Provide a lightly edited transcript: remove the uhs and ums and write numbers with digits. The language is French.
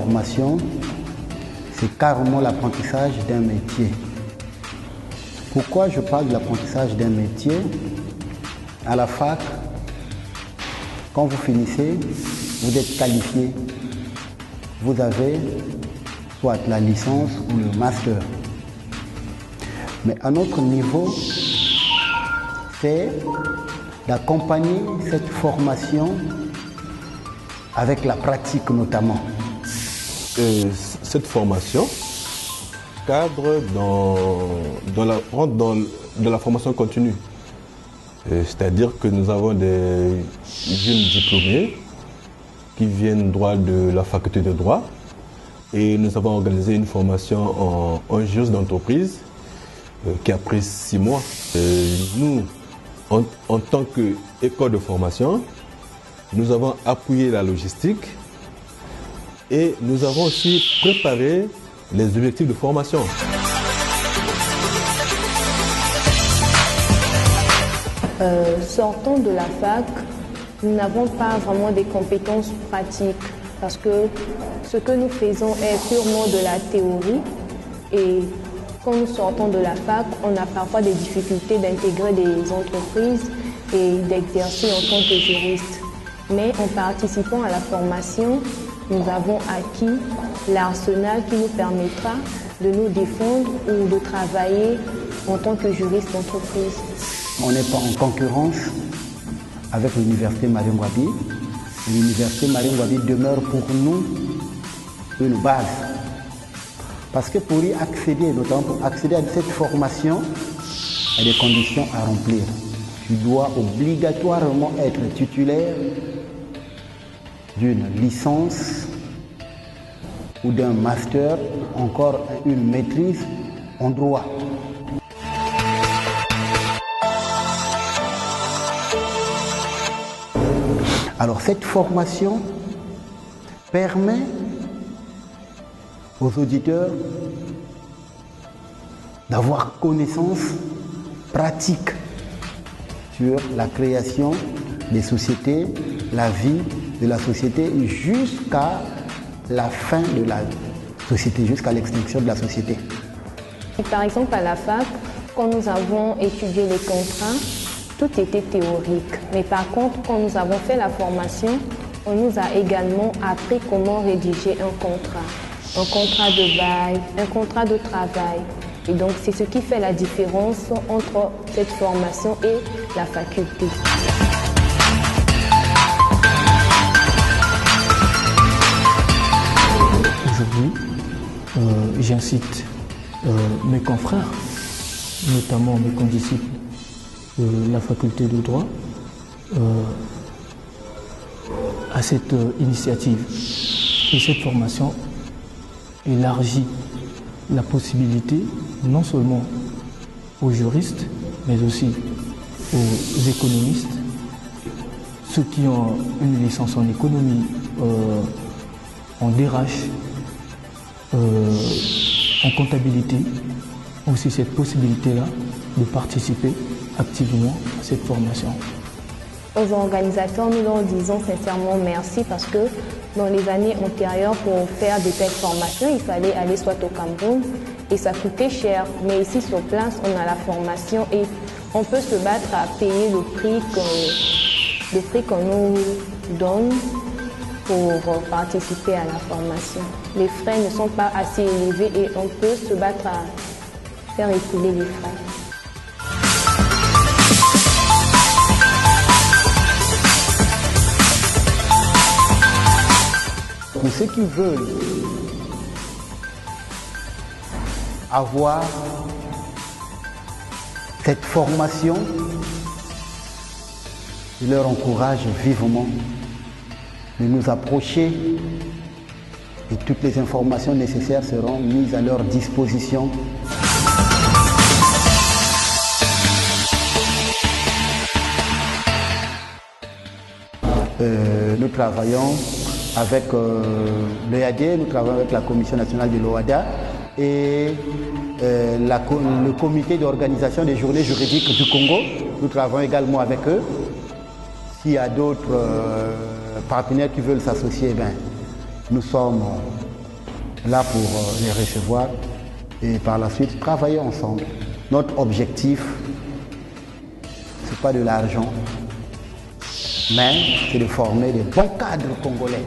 formation, c'est carrément l'apprentissage d'un métier. Pourquoi je parle de l'apprentissage d'un métier? À la fac, quand vous finissez, vous êtes qualifié. Vous avez soit la licence ou le master. Mais à notre niveau, c'est d'accompagner cette formation avec la pratique notamment. Cette formation cadre rentre dans la formation continue. C'est-à-dire que nous avons des jeunes diplômés qui viennent droit de la faculté de droit et nous avons organisé une formation en juriste d'entreprise qui a pris 6 mois. Nous, en tant qu'école de formation, nous avons appuyé la logistique et nous avons aussi préparé les objectifs de formation. Sortant de la fac, nous n'avons pas vraiment des compétences pratiques parce que ce que nous faisons est purement de la théorie et quand nous sortons de la fac, on a parfois des difficultés d'intégrer des entreprises et d'exercer en tant que juriste. Mais en participant à la formation, nous avons acquis l'arsenal qui nous permettra de nous défendre ou de travailler en tant que juriste d'entreprise. On n'est pas en concurrence avec l'université Mariam Wabi. L'université Mariam Wabi demeure pour nous une base. Parce que pour y accéder, notamment pour accéder à cette formation, il y a des conditions à remplir. Tu dois obligatoirement être titulaire d'une licence ou d'un master, encore une maîtrise en droit. Alors cette formation permet aux auditeurs d'avoir connaissance pratique sur la création des sociétés, la vie de la société jusqu'à la fin de la société, jusqu'à l'extinction de la société. Par exemple, à la fac, quand nous avons étudié les contrats, tout était théorique. Mais par contre, quand nous avons fait la formation, on nous a également appris comment rédiger un contrat de bail, un contrat de travail. Et donc, c'est ce qui fait la différence entre cette formation et la faculté. Aujourd'hui, j'incite mes confrères, notamment mes condisciples de la faculté de droit, à cette initiative. Et cette formation élargit la possibilité non seulement aux juristes, mais aussi aux économistes, ceux qui ont une licence en économie, en DRH, en comptabilité, aussi cette possibilité-là de participer activement à cette formation. Aux organisateurs, nous leur disons sincèrement merci parce que dans les années antérieures, pour faire de telles formations, il fallait aller soit au Cameroun et ça coûtait cher. Mais ici sur place, on a la formation et on peut se battre à payer le prix qu'on nous donne pour participer à la formation. Les frais ne sont pas assez élevés et on peut se battre à faire écouler les frais. Pour ceux qui veulent avoir cette formation, je leur encourage vivement de nous approcher et toutes les informations nécessaires seront mises à leur disposition. Nous travaillons avec l'EAD, nous travaillons avec la Commission nationale de l'OADA et le comité d'organisation des journées juridiques du Congo. Nous travaillons également avec eux. S'il y a d'autres partenaires qui veulent s'associer, nous sommes là pour les recevoir et par la suite travailler ensemble. Notre objectif, ce n'est pas de l'argent, mais c'est de former des bons cadres congolais